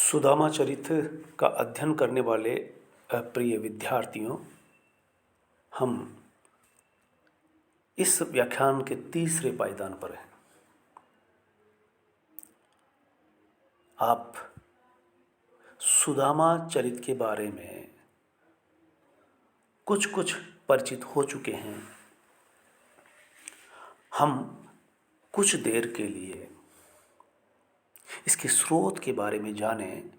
सुदामा चरित्र का अध्ययन करने वाले प्रिय विद्यार्थियों, हम इस व्याख्यान के तीसरे पायदान पर हैं। आप सुदामा चरित्र के बारे में कुछ कुछ परिचित हो चुके हैं। हम कुछ देर के लिए इसके स्रोत के बारे में जानें,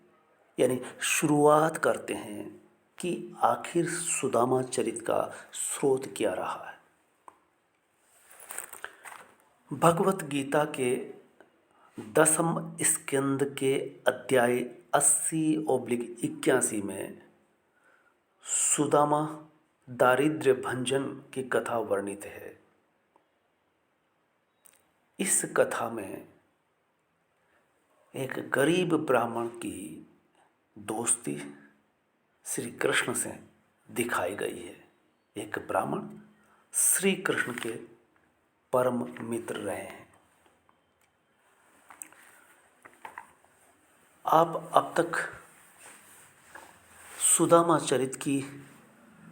यानी शुरुआत करते हैं कि आखिर सुदामा चरित्र का स्रोत क्या रहा है। भगवत गीता के 10वें स्कंद के अध्याय 80/81 में सुदामा दारिद्र्य भंजन की कथा वर्णित है। इस कथा में एक गरीब ब्राह्मण की दोस्ती श्री कृष्ण से दिखाई गई है। एक ब्राह्मण श्री कृष्ण के परम मित्र रहे हैं। आप अब तक सुदामा चरित्र की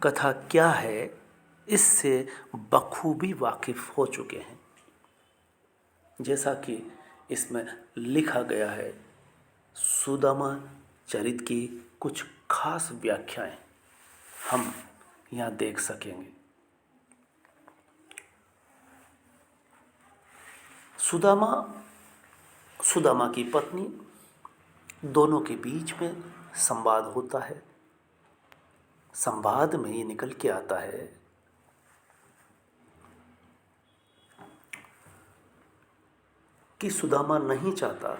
कथा क्या है इससे बखूबी वाकिफ हो चुके हैं। जैसा कि इसमें लिखा गया है, सुदामा चरित्र की कुछ खास व्याख्याएं हम यहाँ देख सकेंगे। सुदामा की पत्नी, दोनों के बीच में संवाद होता है। संवाद में ये निकल के आता है कि सुदामा नहीं चाहता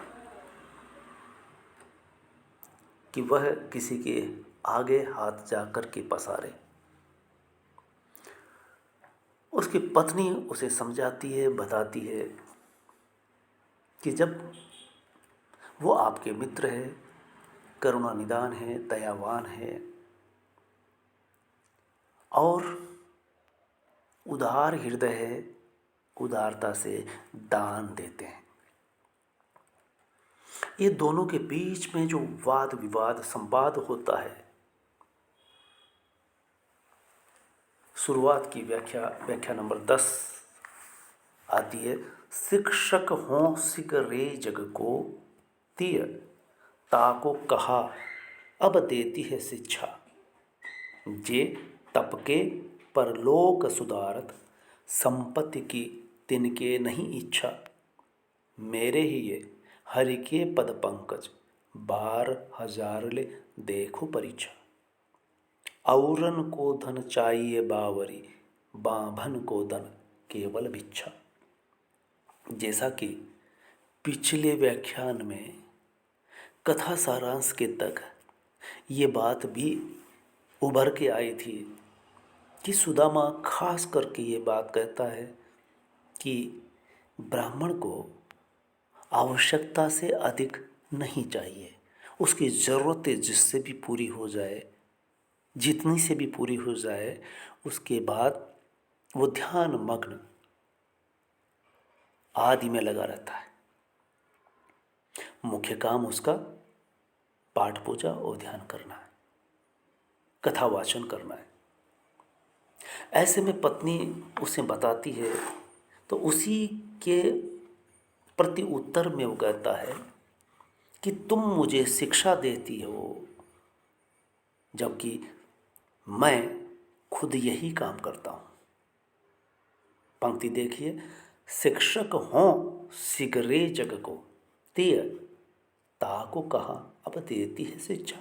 कि वह किसी के आगे हाथ जाकर के पसारे। उसकी पत्नी उसे समझाती है, बताती है कि जब वो आपके मित्र है, करुणा निदान है, दयावान है और उदार हृदय है, उदारता से दान देते हैं। ये दोनों के बीच में जो वाद विवाद संवाद होता है, शुरुआत की व्याख्या नंबर 10 आती है। शिक्षक हों सिक रे जग को, तिय ताको कहा अब देती है शिक्षा। जे तपके परलोक सुधारत, संपत्ति की तिनके नहीं इच्छा। मेरे ही ये हरि के पद पंकज, 12,000 ले देखो परीक्षा। औरन को धन चाहिए बावरी, बाभन को धन केवल भिक्षा। जैसा कि पिछले व्याख्यान में कथा सारांश के तक ये बात भी उभर के आई थी कि सुदामा खास करके ये बात कहता है कि ब्राह्मण को आवश्यकता से अधिक नहीं चाहिए। उसकी ज़रूरतें जिससे भी पूरी हो जाए, जितनी से भी पूरी हो जाए, उसके बाद वो ध्यान मग्न आदि में लगा रहता है। मुख्य काम उसका पाठ पूजा और ध्यान करना है, कथा वाचन करना है। ऐसे में पत्नी उसे बताती है तो उसी के प्रति उत्तर में वो कहता है कि तुम मुझे शिक्षा देती हो, जबकि मैं खुद यही काम करता हूँ। पंक्ति देखिए, शिक्षक हों सिगरे जग को, तिय ताको कहा अब देती है शिक्षा।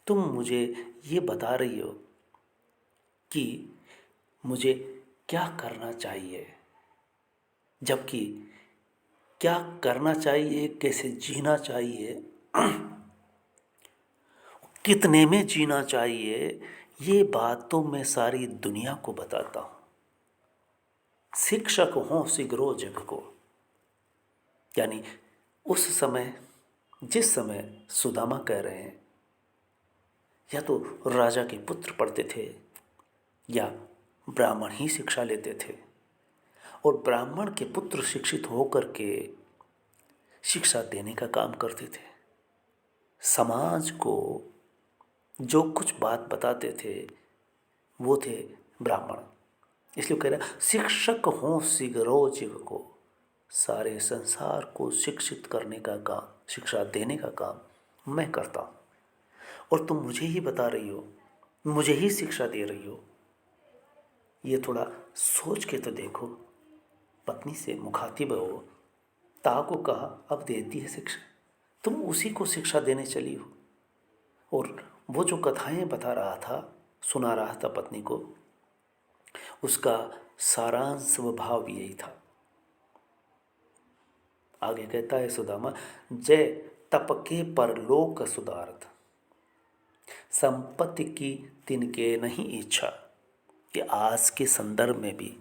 तुम मुझे ये बता रही हो कि मुझे क्या करना चाहिए, जबकि क्या करना चाहिए, कैसे जीना चाहिए, कितने में जीना चाहिए, ये बात तो मैं सारी दुनिया को बताता हूँ। शिक्षक हों सिगरो जग को, यानी उस समय, जिस समय सुदामा कह रहे हैं, या तो राजा के पुत्र पढ़ते थे या ब्राह्मण ही शिक्षा लेते थे, और ब्राह्मण के पुत्र शिक्षित होकर के शिक्षा देने का काम करते थे। समाज को जो कुछ बात बताते थे वो थे ब्राह्मण। इसलिए कह रहा शिक्षक हों सिगरो जिग को, सारे संसार को शिक्षित करने का काम, शिक्षा देने का काम मैं करता हूँ, और तुम मुझे ही बता रही हो, मुझे ही शिक्षा दे रही हो। ये थोड़ा सोच के तो देखो। पत्नी से मुखातिब हो, को कहा अब देती है शिक्षा, तुम उसी को शिक्षा देने चली हो। और वो जो कथाएं बता रहा था, सुना रहा था पत्नी को, उसका सारांश स्वभाव यही था। आगे कहता है सुदामा, जय तपके परलोक सुधारत, संपत्ति की तिनके नहीं इच्छा। कि आज के संदर्भ में भी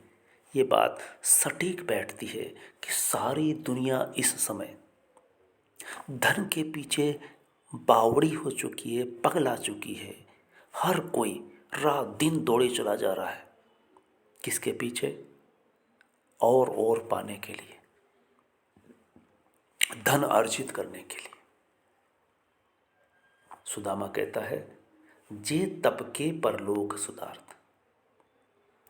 ये बात सटीक बैठती है कि सारी दुनिया इस समय धन के पीछे बावड़ी हो चुकी है, पगला चुकी है। हर कोई रात दिन दौड़े चला जा रहा है, किसके पीछे? और पाने के लिए, धन अर्जित करने के लिए। सुदामा कहता है, जे तप के परलोक सुधारत,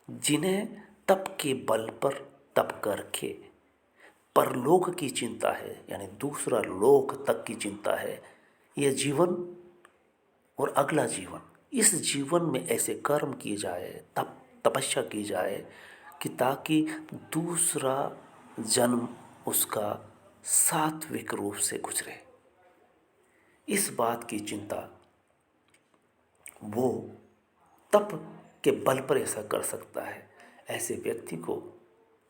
जिन्हें तप के बल पर तप करके परलोक की चिंता है, यानी दूसरा लोक तक की चिंता है, यह जीवन और अगला जीवन, इस जीवन में ऐसे कर्म किए जाए, तपस्या की जाए कि ताकि दूसरा जन्म उसका सात्विक रूप से गुजरे। इस बात की चिंता वो तप के बल पर ऐसा कर सकता है। ऐसे व्यक्ति को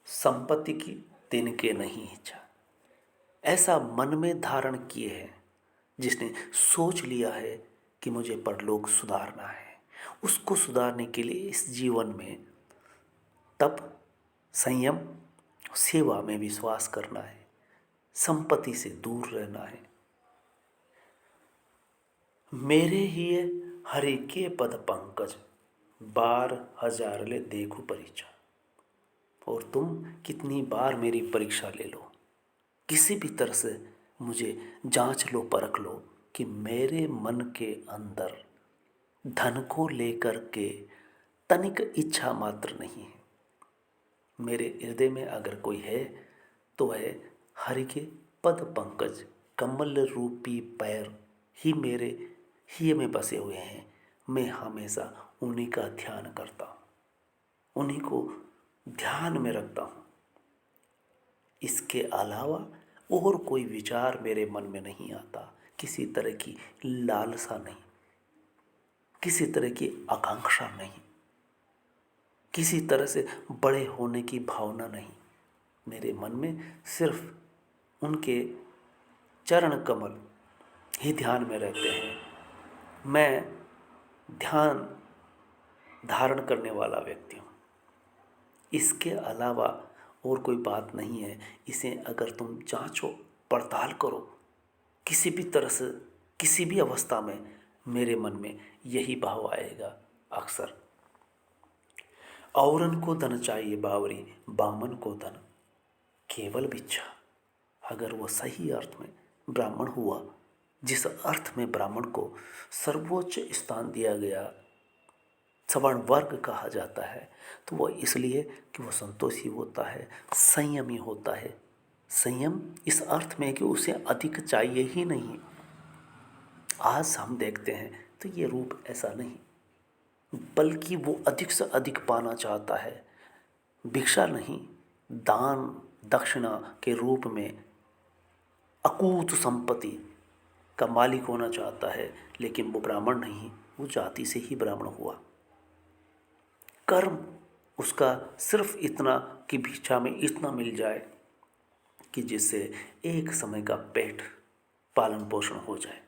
संपत्ति की तिनके नहीं इच्छा। ऐसा मन में धारण किए है, जिसने सोच लिया है कि मुझे परलोक सुधारना है, उसको सुधारने के लिए इस जीवन में तप, संयम, सेवा में विश्वास करना है, संपत्ति से दूर रहना है। मेरे ही हरि के पद पंकज, 12,000 ले देखो परीक्षा। और तुम कितनी बार मेरी परीक्षा ले लो, किसी भी तरह से मुझे जांच लो, परख लो कि मेरे मन के अंदर धन को लेकर के तनिक इच्छा मात्र नहीं है। मेरे हृदय में अगर कोई है तो है हरि के पद पंकज, कमल रूपी पैर ही मेरे ही में बसे हुए हैं। मैं हमेशा उन्हीं का ध्यान करता हूँ, उन्हीं को ध्यान में रखता हूँ। इसके अलावा और कोई विचार मेरे मन में नहीं आता, किसी तरह की लालसा नहीं, किसी तरह की आकांक्षा नहीं, किसी तरह से बड़े होने की भावना नहीं। मेरे मन में सिर्फ उनके चरण कमल ही ध्यान में रहते हैं। मैं ध्यान धारण करने वाला व्यक्ति हूँ, इसके अलावा और कोई बात नहीं है। इसे अगर तुम जांचो, पड़ताल करो, किसी भी तरह से, किसी भी अवस्था में मेरे मन में यही भाव आएगा अक्सर। औरन को धन चाहिए बावरी, बामन को धन केवल भिक्षा। अगर वो सही अर्थ में ब्राह्मण हुआ, जिस अर्थ में ब्राह्मण को सर्वोच्च स्थान दिया गया, सवर्ण वर्ग कहा जाता है, तो वह इसलिए कि वह संतोषी होता है, संयमी होता है। संयम इस अर्थ में कि उसे अधिक चाहिए ही नहीं। आज हम देखते हैं तो ये रूप ऐसा नहीं, बल्कि वो अधिक से अधिक पाना चाहता है। भिक्षा नहीं, दान दक्षिणा के रूप में अकूत संपत्ति का मालिक होना चाहता है। लेकिन वो ब्राह्मण नहीं, वो जाति से ही ब्राह्मण हुआ। कर्म उसका सिर्फ इतना कि भिक्षा में इतना मिल जाए कि जिससे एक समय का पेट पालन पोषण हो जाए।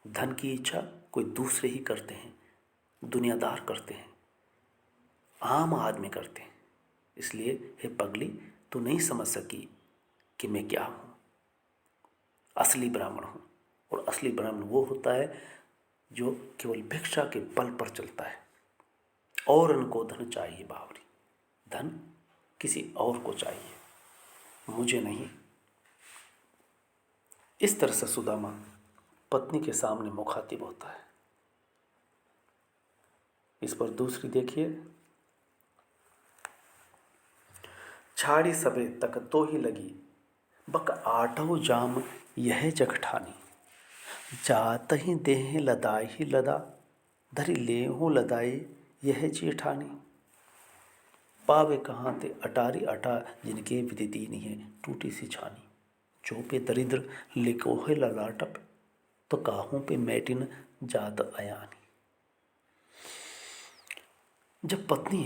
धन की इच्छा कोई दूसरे ही करते हैं, दुनियादार करते हैं, आम आदमी करते हैं। इसलिए हे पगली, तू नहीं समझ सकी कि मैं क्या हूँ। असली ब्राह्मण हूँ, और असली ब्राह्मण वो होता है जो केवल भिक्षा के बल पर चलता है। और उनको धन चाहिए बावरी, धन किसी और को चाहिए, मुझे नहीं। इस तरह से सुदामा पत्नी के सामने मुखातिब होता है। इस पर दूसरी देखिए, छाड़ी सबे तक तो ही लगी, बक आठो जाम यह जग ठानी। जात ही देह लदाई ही लदा, धरी लेहूं लदाई यह जी ठानी। पावे कहाँ ते अटारी अटा, जिनके विधि दीनी है टूटी सी छानी। जो पे दरिद्र लिखो है ललाटप, तो काहू पे मैटिन जात अयानी। जब पत्नी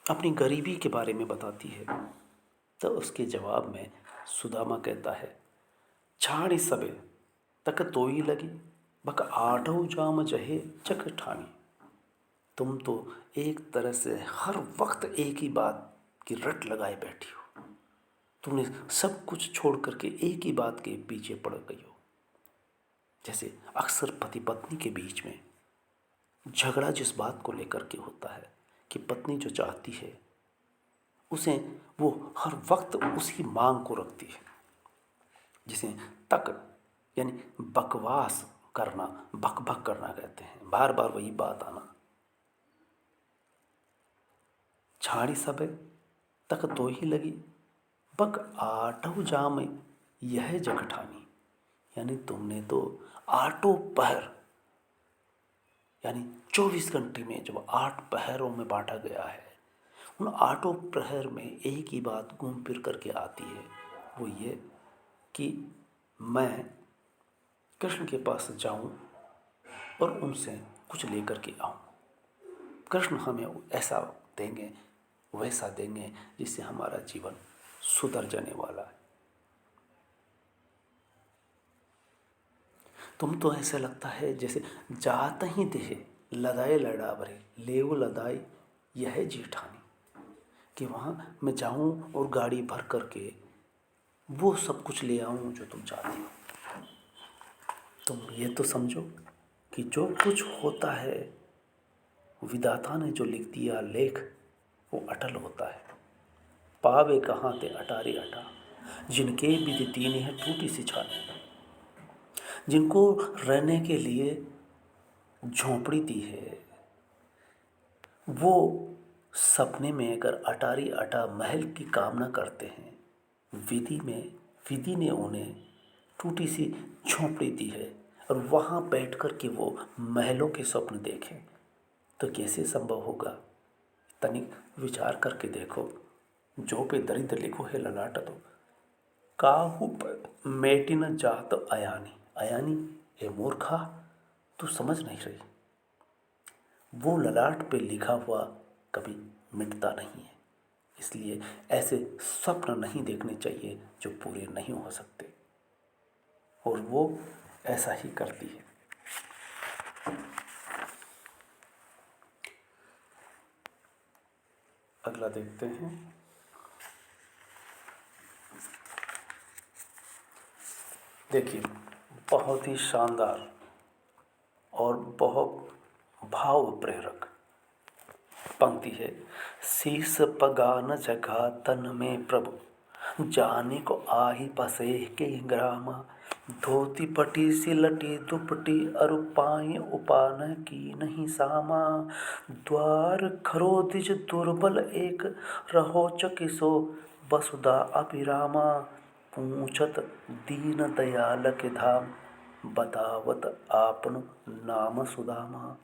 अपनी गरीबी के बारे में बताती है तो उसके जवाब में सुदामा कहता है, छाड़ी सबे तक तोई लगी, बक आठों जाम जहे चक ठानी। तुम तो एक तरह से हर वक्त एक ही बात की रट लगाए बैठी हो। तुमने सब कुछ छोड़ करके एक ही बात के पीछे पड़ गई हो। जैसे अक्सर पति पत्नी के बीच में झगड़ा जिस बात को लेकर के होता है कि पत्नी जो चाहती है उसे वो हर वक्त उसी मांग को रखती है, जिसे तक यानी बकवास करना, बक बक करना कहते हैं, बार बार वही बात आना। छाड़ी सबे तक तो ही लगी, बक आठों जाम यह जग ठानी। यानी तुमने तो आठों पहर यानी 24 घंटे में जब 8 पहरों में बांटा गया है, उन 8 प्रहर में एक ही बात घूम फिर करके आती है, वो ये कि मैं कृष्ण के पास जाऊं और उनसे कुछ लेकर के आऊं। कृष्ण हमें ऐसा देंगे, वैसा देंगे जिससे हमारा जीवन सुधर जाने वाला है। तुम तो ऐसा लगता है जैसे जात ही देह लदाए लड़ावरे, लेव लदाई यह जेठानी। कि वहाँ मैं जाऊँ और गाड़ी भर करके वो सब कुछ ले आऊँ जो तुम चाहती हो। तुम ये तो समझो कि जो कुछ होता है विधाता ने जो लिख दिया लेख वो अटल होता है। पावे कहाँ ते अटारी अटा, जिनके विधि दीन है टूटी सी छानी। जिनको रहने के लिए झोंपड़ी दी है, वो सपने में अगर अटारी अटा महल की कामना करते हैं, विधि ने उन्हें टूटी सी झोंपड़ी दी है और वहाँ बैठ कर के वो महलों के स्वप्न देखें, तो कैसे संभव होगा? तनिक विचार करके देखो। जो पे दरिद्र लिखो है ललाट, तो काहू पर मेटी न जात अयानी। अयानी ए मूर्खा, तू समझ नहीं रही। वो ललाट पे लिखा हुआ कभी मिटता नहीं है, इसलिए ऐसे स्वप्न नहीं देखने चाहिए जो पूरे नहीं हो सकते, और वो ऐसा ही करती है। अगला देखते हैं। देखिए, बहुत ही शानदार और बहुत भाव प्रेरक पंक्ति है। शीस पगान जगा तन में प्रभु, जाने को आही पसे के ग्रामा। धोती पटी सिलटी दुपटी, अरु पाई उपान की नहीं सामा। द्वार खरोदिज दुर्बल एक, रहो चकिसो वसुधा अभिरामा। पूछत दीन दयाल के धाम, बतावत आपन नाम सुदामा।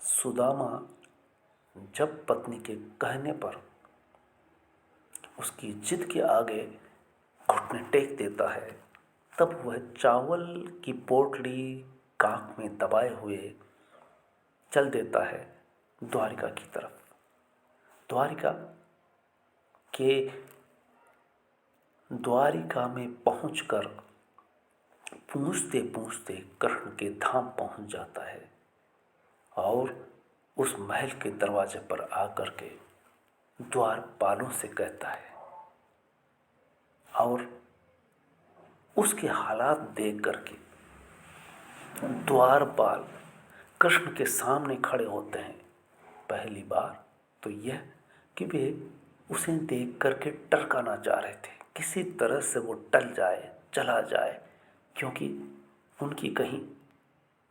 सुदामा जब पत्नी के कहने पर उसकी जिद के आगे घुटने टेक देता है, तब वह चावल की पोटली कांख में दबाए हुए चल देता है द्वारिका की तरफ। द्वारिका में पहुंचकर पूछते पूछते कृष्ण के धाम पहुंच जाता है और उस महल के दरवाजे पर आकर के द्वारपालों से कहता है, और उसके हालात देख करके द्वारपाल कृष्ण के सामने खड़े होते हैं। पहली बार तो यह कि वे उसे देख करके टरकाना चाह रहे थे, किसी तरह से वो टल जाए, चला जाए, क्योंकि उनकी कहीं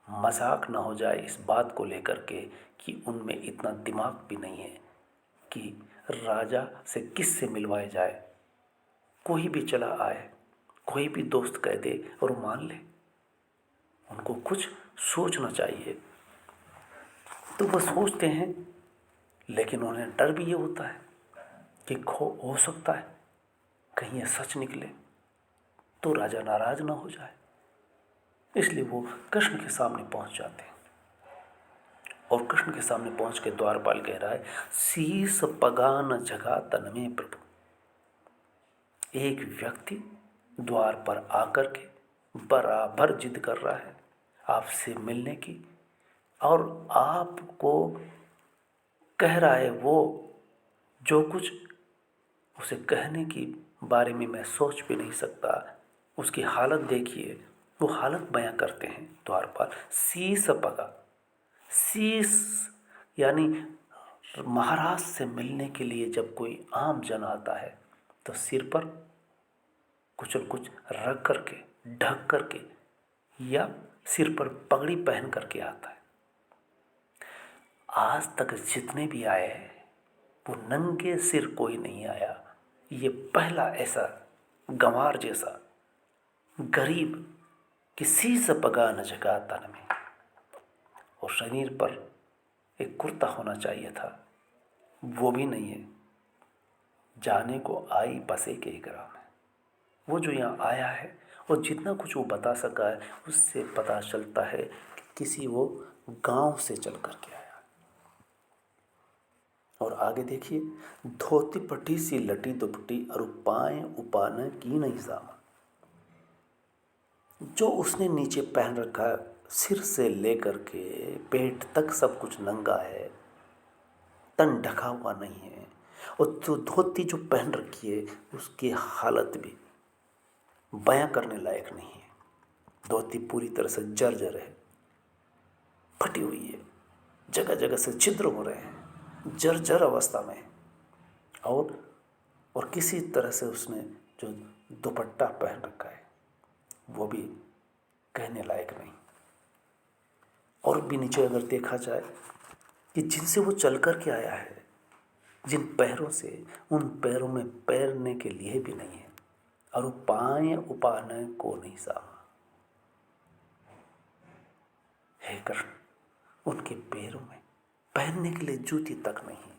मजाक ना हो जाए इस बात को लेकर के कि उनमें इतना दिमाग भी नहीं है कि राजा से किससे मिलवाया जाए। कोई भी चला आए, कोई भी दोस्त कह दे और वो मान ले। उनको कुछ सोचना चाहिए। तो वो सोचते हैं, लेकिन उन्हें डर भी ये होता है कि हो सकता है कहीं ये सच निकले तो राजा नाराज ना हो जाए। इसलिए वो कृष्ण के सामने पहुंच जाते हैं। और कृष्ण के सामने पहुंच के द्वारपाल कह रहा है, शीस पगान जगा तन में प्रभु। एक व्यक्ति द्वार पर आकर के बराबर जिद कर रहा है आपसे मिलने की, और आपको कह रहा है वो जो कुछ उसे कहने की बारे में मैं सोच भी नहीं सकता। उसकी हालत देखिए, वो हालत बयां करते हैं द्वारपाल। शीस पगा, शीस यानी महाराज से मिलने के लिए जब कोई आम जन आता है तो सिर पर कुछ न कुछ रख करके, ढक करके, या सिर पर पगड़ी पहन करके आता है। आज तक जितने भी आए वो नंगे सिर कोई नहीं आया। ये पहला ऐसा गंवार जैसा गरीब किसी से पगा न जगा तन में। और शरीर पर एक कुर्ता होना चाहिए था, वो भी नहीं है। जाने को आई बसे के ग्राम है। वो जो यहाँ आया है और जितना कुछ वो बता सका है उससे पता चलता है कि किसी वो गांव से चल कर के आया। और आगे देखिए, धोती पट्टी सी लटी दुपट्टी और पाए उपाने की नहीं सामा। जो उसने नीचे पहन रखा है सिर से लेकर के पेट तक सब कुछ नंगा है, तन ढका हुआ नहीं है। और जो धोती जो पहन रखी है उसकी हालत भी बयां करने लायक नहीं है। धोती पूरी तरह से जर्जर है, फटी हुई है, जगह जगह से छिद्र हो रहे हैं, जर्जर अवस्था में है। और किसी तरह से उसने जो दुपट्टा पहन रखा है वो भी कहने लायक नहीं। और भी नीचे अगर देखा जाए कि जिनसे वो चल कर के आया है, जिन पैरों से, उन पैरों में पैरने के लिए भी नहीं है। और वो पाए उपाने को नहीं सामा। हे कृष्ण, उनके पैरों में पहनने के लिए जूती तक नहीं।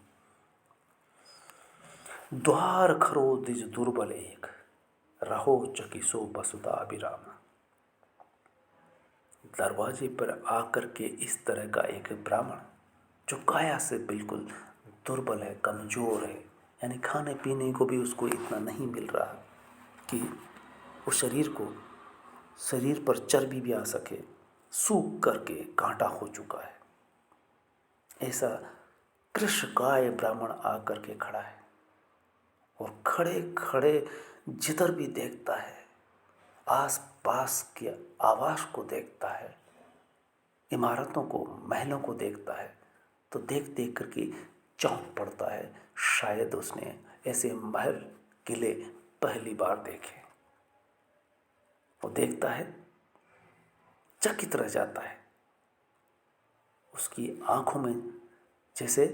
द्वार खरो दिज दुर्बल एक, रहो चकिसो बसुदा अभिराम। दरवाजे पर आकर के इस तरह का एक ब्राह्मण जो काया से बिल्कुल दुर्बल है, कमज़ोर है, यानी खाने पीने को भी उसको इतना नहीं मिल रहा कि वो शरीर पर चर्बी भी आ सके, सूख करके कांटा हो चुका है। ऐसा कृष्णकाय ब्राह्मण आकर के खड़ा है और खड़े खड़े जिधर भी देखता है आस पास के आवास को देखता है, इमारतों को, महलों को देखता है, तो देख देख करके चौंक पड़ता है। शायद उसने ऐसे महल किले पहली बार देखे। वो देखता है, चकित रह जाता है। उसकी आंखों में जैसे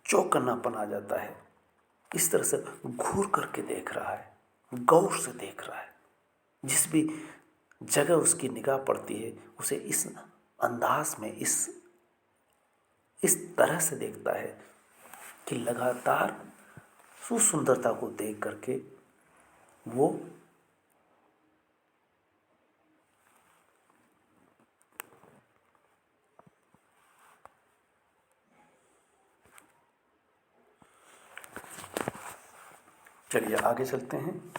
चौकन्नापन आ जाता है। इस तरह से घूर करके देख रहा है, गौर से देख रहा है। जिस भी जगह उसकी निगाह पड़ती है उसे इस अंदाज में, इस तरह से देखता है कि लगातार सुंदरता को देख करके वो चलिए आगे चलते हैं।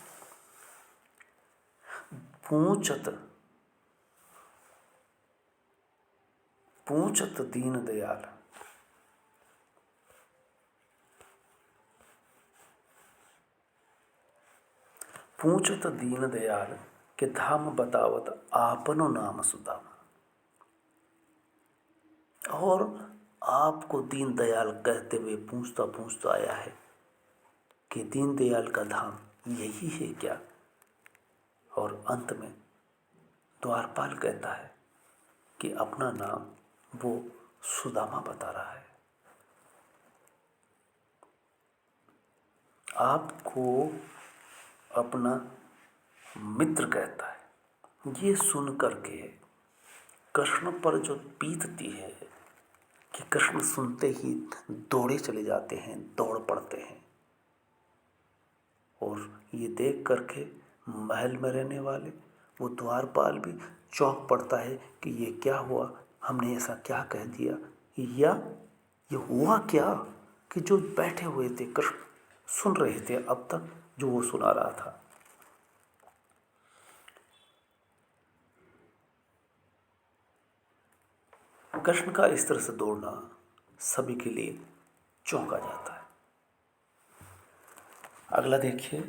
पूछत दीन दयाल, पूछत दीन दयाल के धाम बतावत आपनो नाम सुदामा। और आपको दीन दयाल कहते हुए पूछता पूछता आया है कि दीन दयाल का धाम यही है क्या। और अंत में द्वारपाल कहता है कि अपना नाम वो सुदामा बता रहा है। आपको अपना मित्र कहता है। ये सुन करके कृष्ण पर जो बीतती है कि कृष्ण सुनते ही दौड़े चले जाते हैं, दौड़ पड़ते हैं। और ये देख करके महल में रहने वाले वो द्वारपाल भी चौंक पड़ता है कि ये क्या हुआ, हमने ऐसा क्या कह दिया, या ये हुआ क्या कि जो बैठे हुए थे कृष्ण सुन रहे थे अब तक जो वो सुना रहा था। कृष्ण का इस तरह से दौड़ना सभी के लिए चौंका जाता है। अगला देखिए,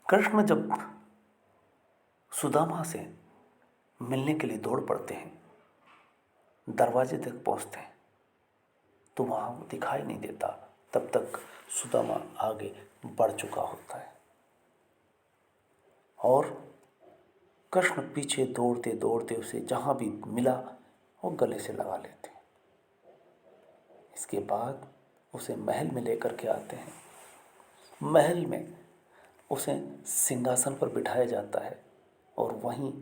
कृष्ण जब सुदामा से मिलने के लिए दौड़ पड़ते हैं, दरवाजे तक पहुंचते हैं तो वहां वो दिखाई नहीं देता। तब तक सुदामा आगे बढ़ चुका होता है और कृष्ण पीछे दौड़ते दौड़ते उसे जहां भी मिला वो गले से लगा लेते हैं। इसके बाद उसे महल में लेकर के आते हैं। महल में उसे सिंहासन पर बिठाया जाता है और वहीं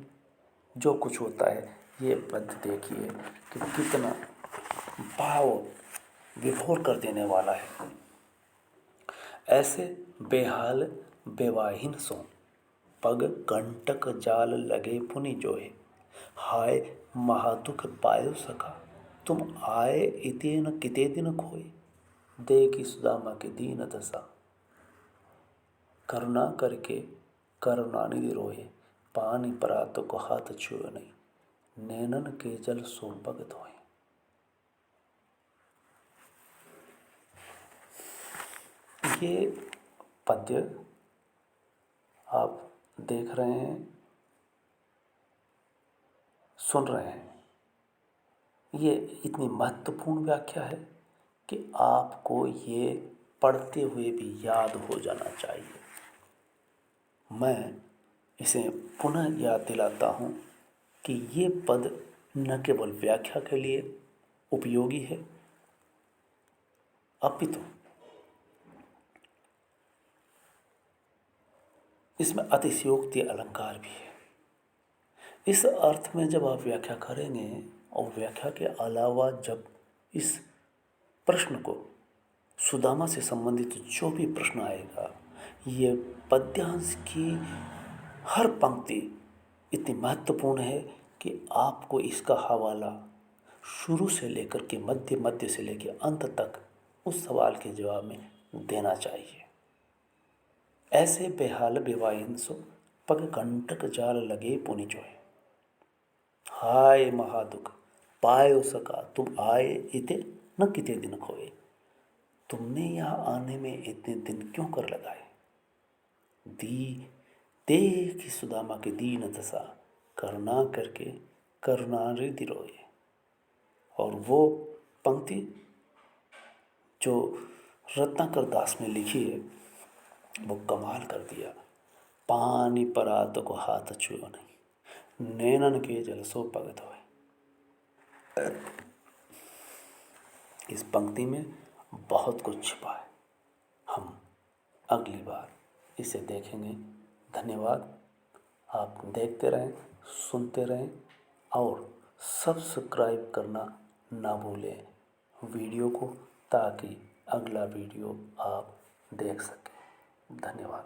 जो कुछ होता है ये पद देखिए कि कितना भाव विभोर कर देने वाला है। ऐसे बेहाल बेवाहिन सो पग कंटक जाल लगे पुनि जोए, हाय महादुख पायो सखा तुम आए इते न किते दिन खोए, देखी सुदामा के दीन दशा करुणा करके करुणा निधि रोए, पानी परात को हाथ छुए नहीं, नैनन के जल सो पग धोए। ये पद्य आप देख रहे हैं, सुन रहे हैं। ये इतनी महत्वपूर्ण व्याख्या है कि आपको ये पढ़ते हुए भी याद हो जाना चाहिए। मैं इसे पुनः याद दिलाता हूँ कि ये पद न केवल व्याख्या के लिए उपयोगी है अपितु इसमें अतिशयोक्ति अलंकार भी है। इस अर्थ में जब आप व्याख्या करेंगे और व्याख्या के अलावा जब इस प्रश्न को सुदामा से संबंधित जो भी प्रश्न आएगा, ये पद्यांश की हर पंक्ति इतनी महत्वपूर्ण है कि आपको इसका हवाला शुरू से लेकर के मध्य से लेकर अंत तक उस सवाल के जवाब में देना चाहिए। ऐसे बेहाल बेवाहिन सो पग कंटक जाल लगे पुनि जोए, हाय महादुख पायो सका तुम आए इते न किते दिन खोए, तुमने यहाँ आने में इतने दिन क्यों कर लगाए, देखी सुदामा के दीन दशा करुणा करके करुणा रिधि रोए। और वो पंक्ति जो रत्नाकर दास ने लिखी है वो कमाल कर दिया, पानी परात को हाथ छुओ नहीं, नैनन के जल सो पग धोए। इस पंक्ति में बहुत कुछ छिपा है। हम अगली बार इसे देखेंगे। धन्यवाद। आप देखते रहें, सुनते रहें और सब्सक्राइब करना ना भूलें वीडियो को, ताकि अगला वीडियो आप देख सकें। धन्यवाद।